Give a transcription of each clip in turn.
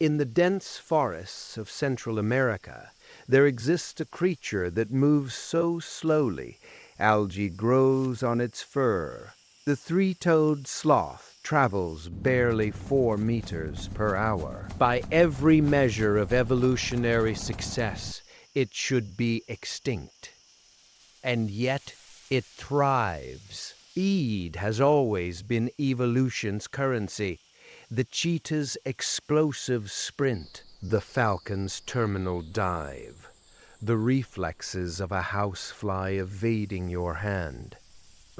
In the dense forests of Central America, there exists a creature that moves so slowly, algae grows on its fur. The three-toed sloth travels barely 4 meters per hour. By every measure of evolutionary success, it should be extinct. And yet, it thrives. Speed has always been evolution's currency. The cheetah's explosive sprint, the falcon's terminal dive, the reflexes of a housefly evading your hand.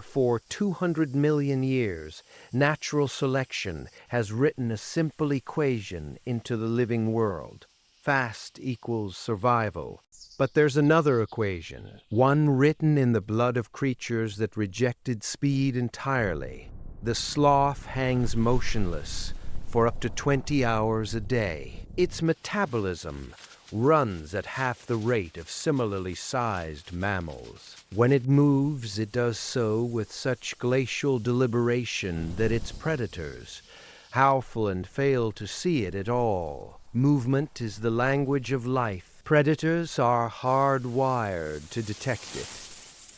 For 200 million years, natural selection has written a simple equation into the living world. Fast equals survival. But there's another equation, one written in the blood of creatures that rejected speed entirely. The sloth hangs motionless for up to 20 hours a day. Its metabolism runs at half the rate of similarly sized mammals. When it moves, it does so with such glacial deliberation that its predators howl and fail to see it at all. Movement is the language of life. Predators are hardwired to detect it.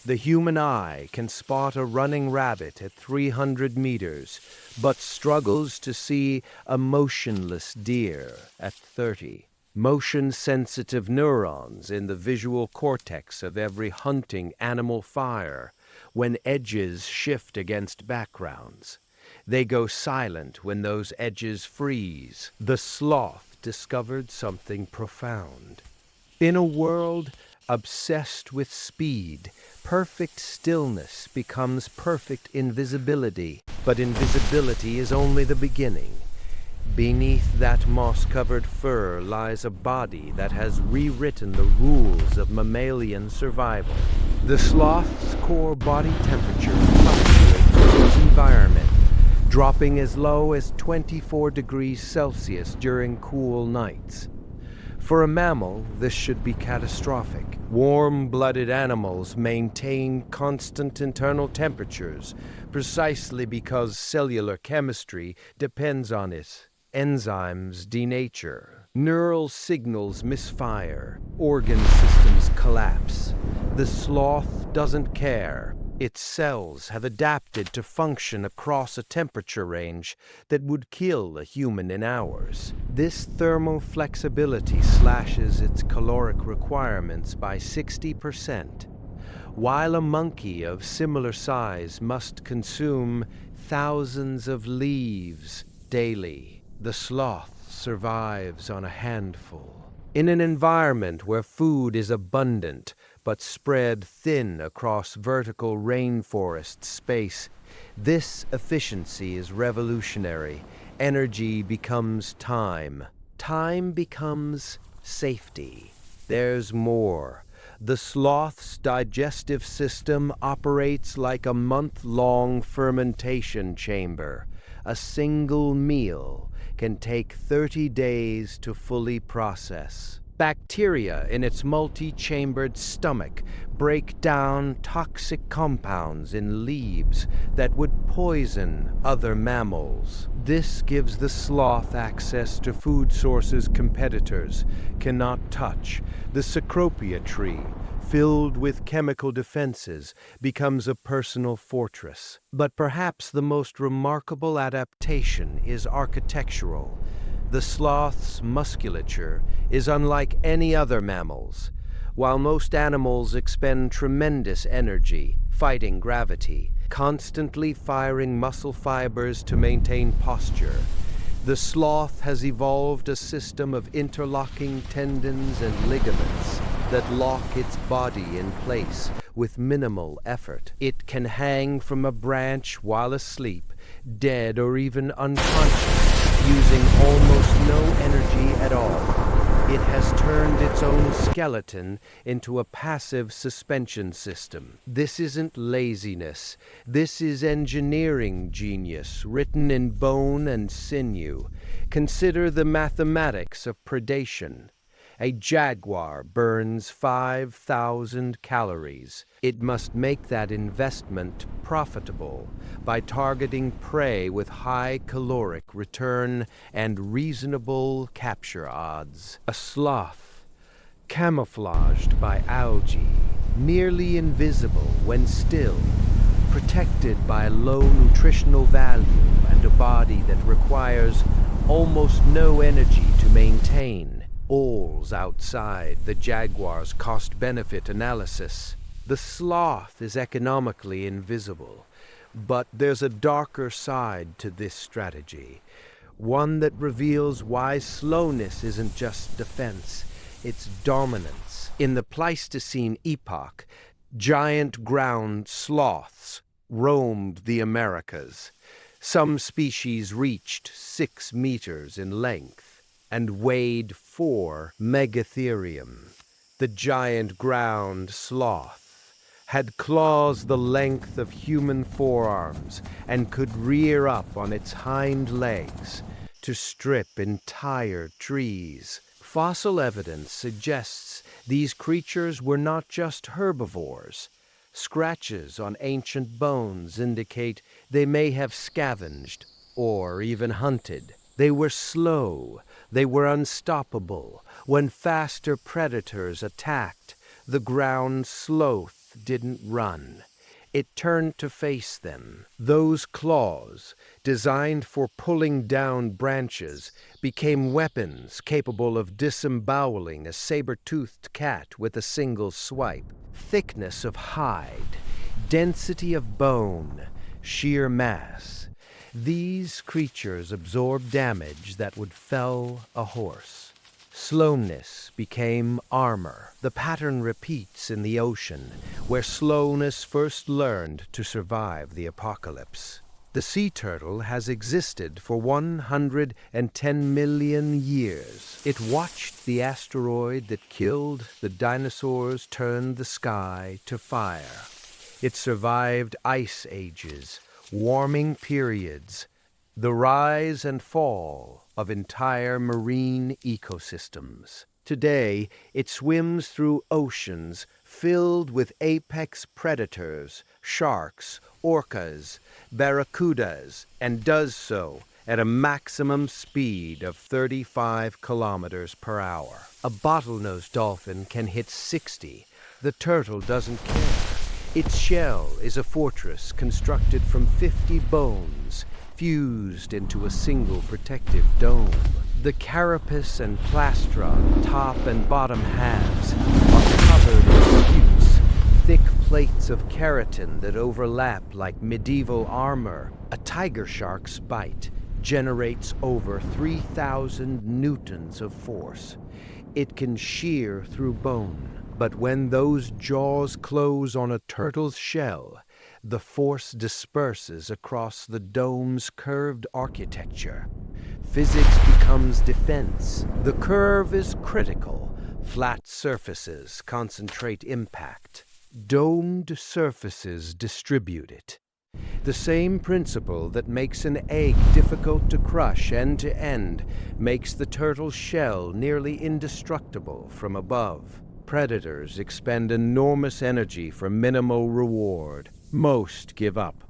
The human eye can spot a running rabbit at 300 meters, but struggles to see a motionless deer at 30. Motion-sensitive neurons in the visual cortex of every hunting animal fire when edges shift against backgrounds. They go silent when those edges freeze. The sloth discovered something profound. In a world obsessed with speed, perfect stillness becomes perfect invisibility. But invisibility is only the beginning. Beneath that moss-covered fur lies a body that has rewritten the rules of mammalian survival. The sloth's core body temperature fluctuates with its environment, dropping as low as 24 degrees Celsius during cool nights. For a mammal, this should be catastrophic. Warm-blooded animals maintain constant internal temperatures precisely because cellular chemistry depends on it. Enzymes denature. Neural signals misfire. Organ systems collapse. The sloth doesn't care. Its cells have adapted to function across a temperature range that would kill a human in hours. This thermal flexibility slashes its caloric requirements by 60%, while a monkey of similar size must consume thousands of leaves daily. The sloth survives on a handful. In an environment where food is abundant but spread thin across vertical rainforest space, this efficiency is revolutionary. Energy becomes time. Time becomes safety. There's more. The sloth's digestive system operates like a month-long fermentation chamber. A single meal can take 30 days to fully process. Bacteria in its multi-chambered stomach break down toxic compounds in leaves that would poison other mammals. This gives the sloth access to food sources competitors cannot touch. The Cecropia tree, filled with chemical defenses, becomes a personal fortress. But perhaps the most remarkable adaptation is architectural. The sloth's musculature is unlike any other mammal's. While most animals expend tremendous energy fighting gravity, constantly firing muscle fibers to maintain posture, the sloth has evolved a system of interlocking tendons and ligaments that lock its body in place with minimal effort. It can hang from a branch while asleep, dead or even unconscious, using almost no energy at all. It has turned its own skeleton into a passive suspension system. This isn't laziness. This is engineering genius written in bone and sinew. Consider the mathematics of predation. A jaguar burns 5,000 calories. It must make that investment profitable by targeting prey with high caloric return and reasonable capture odds. A sloth, camouflaged by algae, nearly invisible when still, protected by low nutritional value and a body that requires almost no energy to maintain, falls outside the jaguar's cost-benefit analysis. The sloth is economically invisible, but there's a darker side to this strategy, one that reveals why slowness isn't just defense, it's dominance. In the Pleistocene epoch, giant ground sloths roamed the Americas. Some species reached 6 meters in length and weighed 4 megatherium. The giant ground sloth had claws the length of human forearms and could rear up on its hind legs to strip entire trees. Fossil evidence suggests these creatures were not just herbivores. Scratches on ancient bones indicate they may have scavenged or even hunted. They were slow, they were unstoppable. When faster predators attacked, the ground sloth didn't run. It turned to face them. Those claws, designed for pulling down branches, became weapons capable of disemboweling a saber-toothed cat with a single swipe. Thickness of hide, density of bone, sheer mass. These creatures absorbed damage that would fell a horse. Slowness became armor. The pattern repeats in the ocean, where slowness first learned to survive the apocalypse. The sea turtle has existed for 110 million years. It watched the asteroid that killed the dinosaurs turn the sky to fire. It survived ice ages, warming periods, the rise and fall of entire marine ecosystems. Today, it swims through oceans filled with apex predators, sharks, orcas, barracudas, and does so at a maximum speed of 35 kilometers per hour. A bottlenose dolphin can hit 60. The turtle doesn't care. Its shell is a fortress constructed from 50 bones, fused into a single protective dome. The carapace and plastra, top and bottom halves, are covered in scutes, thick plates of keratin that overlap like medieval armor. A tiger shark's bite generates over 3,000 newtons of force. It can shear through bone, but when those jaws close on a turtle's shell, the force disperses across the dome's curved architecture. Physics becomes defense. The curve is critical. Flat surfaces concentrate impact. Domed surfaces distribute it. The same principle that makes an egg difficult to crush end to end makes the turtle's shell nearly indestructible from above. Predators expend enormous energy for minimal reward. Most give up.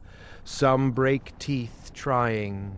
Some break teeth trying.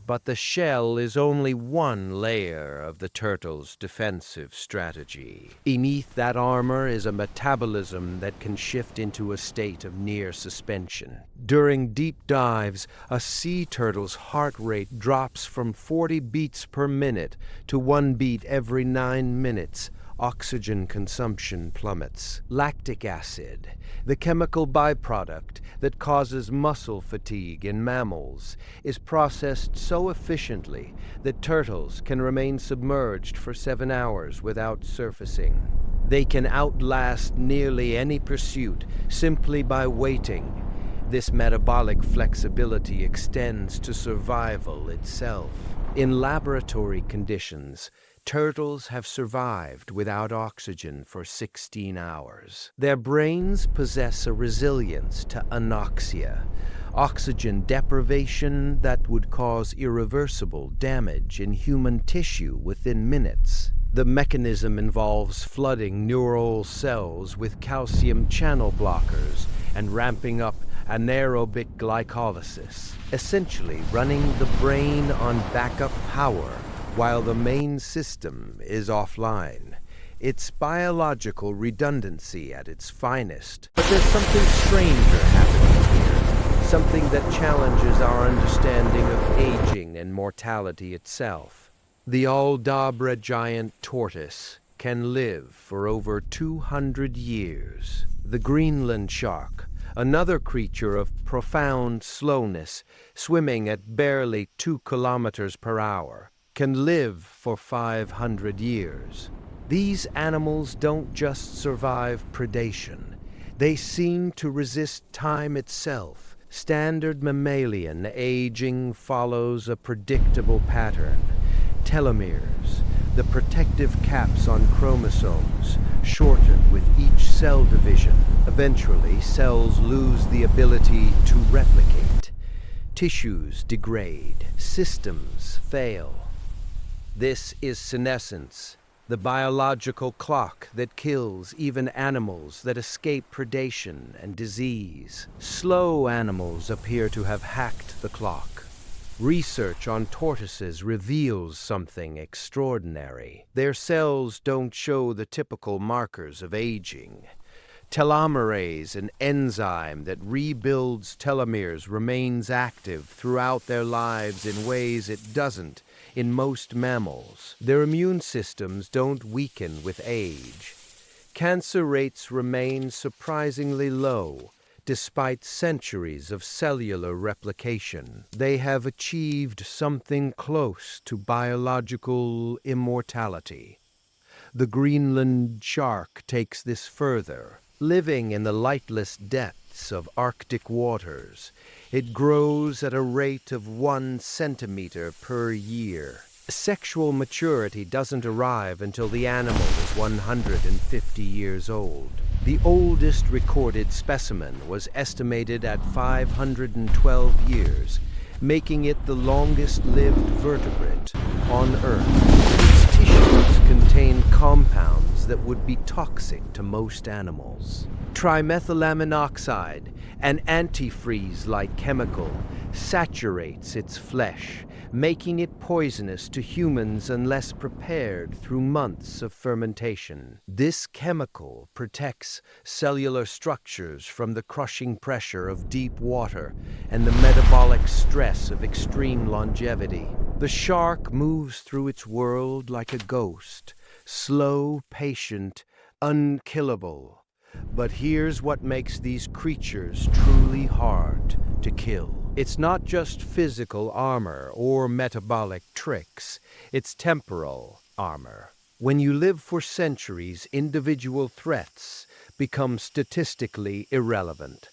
But the shell is only one layer of the turtle's defensive strategy. Beneath that armor is a metabolism that can shift into a state of near suspension. During deep dives, a sea turtle's heart rate drops from 40 beats per minute to 1 beat every 9 minutes. Oxygen consumption plummets. Lactic acid, the chemical byproduct that causes muscle fatigue in mammals, is processed so efficiently that turtles can remain submerged for 7 hours without surfacing. They can outlast nearly any pursuit simply by waiting. This metabolic flexibility extends to survival itself. In laboratory conditions, turtles have survived without oxygen for 16 hours. Their brains possess a resilience to anoxia, oxygen deprivation that would cause irreversible damage in human tissue within minutes. The mechanism involves flooding neural cells with calcium channel blockers and ramping up anaerobic glycolysis, essentially running the brain on backup power while the main system is offline. It's biological redundancy at its finest. But there's something stranger happening here, something that challenges our understanding of aging and mortality itself. The Aldabra giant tortoise can live for over 200 years. The Greenland shark, another creature of profound slowness, swimming at barely 2 kilometers per hour, can live for 500 years. These animals don't just survive predation. They seem to resist time itself. Standard mammalian aging follows a predictable pattern. Telomeres, the protective caps on chromosomes, shorten with each cell division. Eventually, cells lose the ability to replicate. Tissues degrade. Systems fail. This is senescence, the biological clock that kills even animals that escape predation and disease. Slow animals appear to have hacked the clock. Research on tortoises reveals something extraordinary. Their cells don't show the typical markers of aging. Telomerase, an enzyme that rebuilds telomeres, remains active throughout their lives in ways it doesn't in most mammals. Their immune systems don't weaken with age. Cancer rates remain surprisingly low, despite centuries of cellular replication. They have achieved something close to biological immortality. The Greenland shark takes this further. Living in the lightless depths of Arctic waters, it grows at a rate of 1 centimeter per year. Sexual maturity doesn't arrive until the animal is 150 years old. The oldest recorded specimen was estimated at 512 years, making it the longest-lived vertebrate on Earth. Its tissues contain compounds that would be toxic to most animals. Trimethylamine oxide, an antifreeze-like chemical, saturates its flesh, making it poisonous to humans unless prepared through months of fermentation. This chemical protects cellular structures from the crushing pressure of deep water and the metabolic stress of extreme longevity. The shark moves through its world like a ghost, slow, patient, unkillable. But here's what makes these creatures truly hard to kill. It's not just physical armor or metabolic tricks, it's temporal armor. When you live for centuries, individual threats become statistically irrelevant.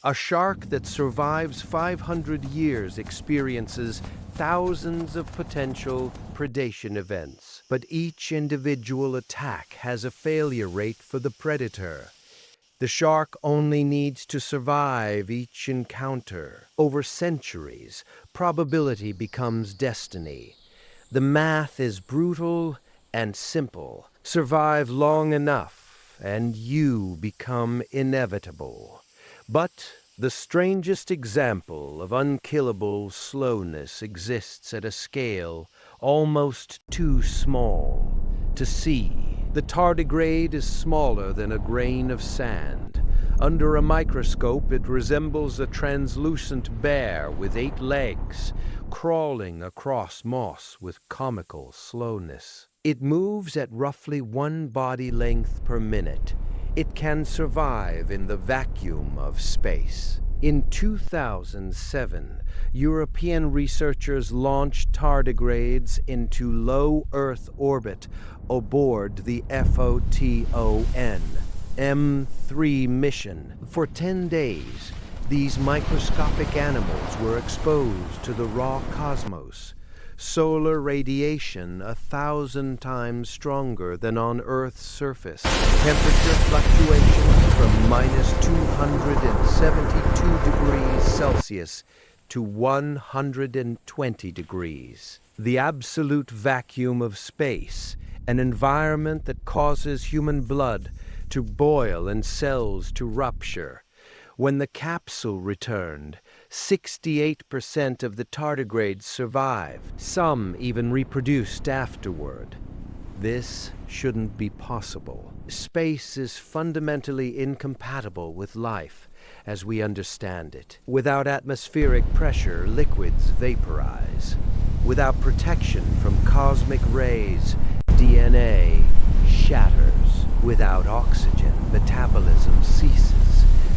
A shark that survives 500 years experiences thousands of potential predation events, but each individual attack has a failure rate for the predator. The shark only needs to survive each encounter. Over centuries, probability becomes destiny. The math is brutal and simple. Survive long enough, and you become inevitable. But the strangest example of unkillable slowness exists at a scale almost too small to see. The tardigrade is smaller than a grain of sand. Under a microscope, it resembles a translucent bear with 8 legs, crawling across moss with comical slowness. It moves at roughly 1 body length per minute. It can survive in the vacuum of space. In 2007, European researchers launched tardigrades into low Earth orbit aboard the PHOTON M3 mission. For 10 days, these microscopic animals were exposed to the raw cosmos, solar radiation 1,000 times stronger than on Earth's surface, temperature fluctuations from minus 272 degrees Celsius to 120 degrees. The absolute vacuum of space an environment that causes human blood to boil and cells to rupture. When the capsule returned, 68% of the tardigrades survived. Some even reproduced afterward. This shouldn't be possible. Space is fundamentally incompatible with life as we understand it. Without atmospheric pressure, liquids vaporize. Without protection from cosmic rays, DNA shatters. Without oxygen, metabolism ceases.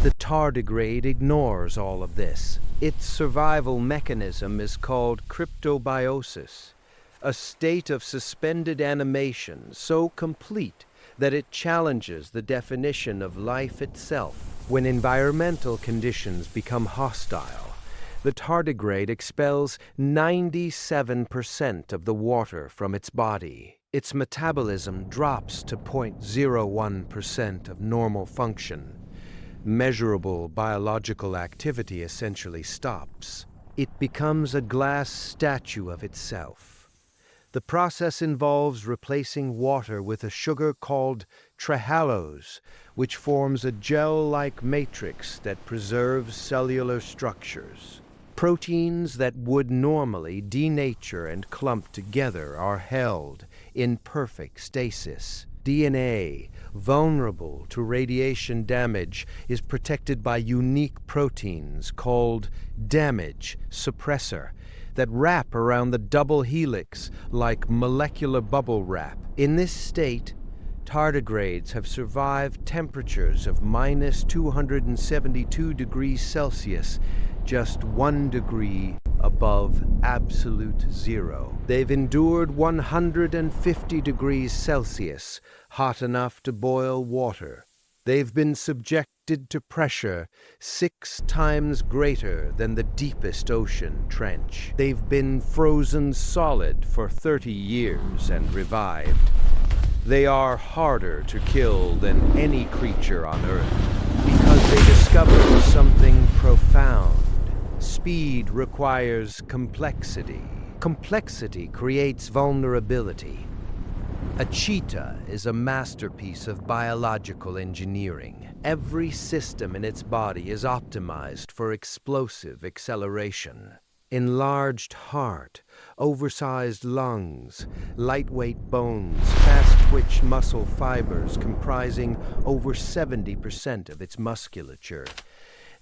The tardigrade ignores all of this. Its survival mechanism is called cryptobiosis, a state of suspended animation so complete that it challenges the definition of life itself. When environmental conditions become hostile, the tardigrade expels 97% of the water from its body. Its metabolism drops to 0.01% of normal function. Measurable biological activity essentially stops. It becomes a glass statue of itself. The process involves replacing water with a sugar called trehalose, which forms a gel-like matrix that preserves cellular structures. Proteins that would normally denature and clump together are held in perfect stasis. DNA, vulnerable to radiation damage, is protected by unique proteins called damage suppressor that wrap around the double helix like molecular bubble wrap. In this state, tardigrades have survived temperatures of -272 degrees Celsius, just 1 degree above absolute zero. They've endured 150 degrees Celsius, hot enough to boil water. They've been subjected to pressure 6 times greater than the deepest ocean trench. They've been frozen solid for 30 years and revived. They are harder to kill than any creature on Earth because they discovered something profound. Speed requires complexity. Complexity creates vulnerability. A cheetah is a masterpiece of biological engineering. Every system in its body is optimized for explosive acceleration. Enlarged heart, oversized lungs, lightweight bones, fast-twitch muscle fibers comprising over 70% of its musculature.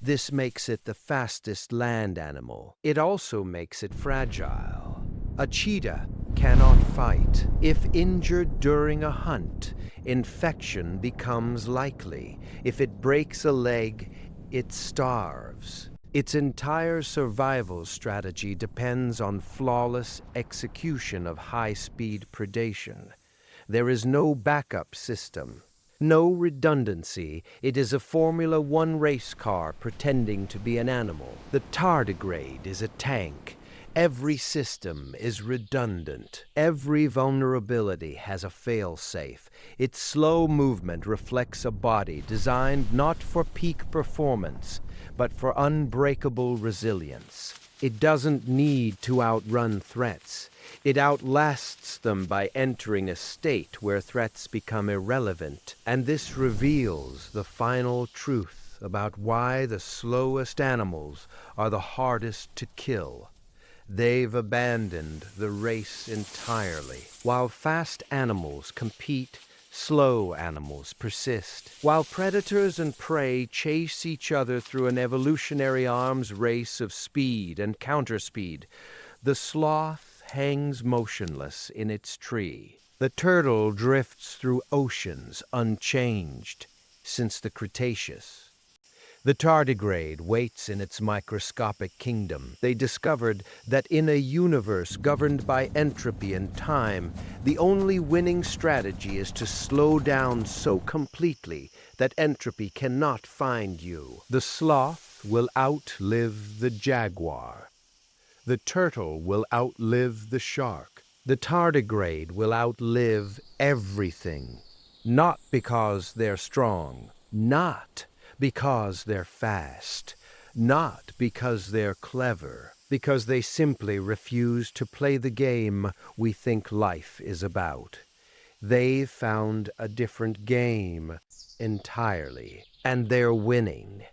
This makes it the fastest land animal. It also makes it fragile. A cheetah cannot fight. If injured during a hunt, infection becomes likely. If it breaks a leg, it starves. Its entire survival strategy depends on flawless execution of high-speed predation. There is no backup system. No redundancy. It is a Formula One race car pretending to be an animal. The tardigrade is a tank. Every system is redundant. Every vulnerability has a fail-safe. Its slow movement reflects a body designed not for peak performance, but for unbreakable resilience. It doesn't need to outrun threats. It outlasts them by entering a state where threats become irrelevant. And this reveals the final truth about why the slowest animals are the hardest to kill. They've abandoned the race entirely. While fast animals compete, slow animals persist. While predators and prey chase each other through an evolutionary arms race of speed and counterspeed, the sloth hangs motionless in its tree. The turtle drifts through oceans unchanged since the Cretaceous. The tardigrade waits in its microscopic kingdom. They discovered that in a universe governed by entropy and time, the only winning strategy is to slow down so completely that entropy cannot find you. The sloth will outlive the jaguar. The turtle will outlive the shark. The tardigrade will outlive everything. Not because they're strong. Not because they're fast, not because they're clever, because they simply refuse to play the game we think life is about. They found a different game entirely, and they're winning.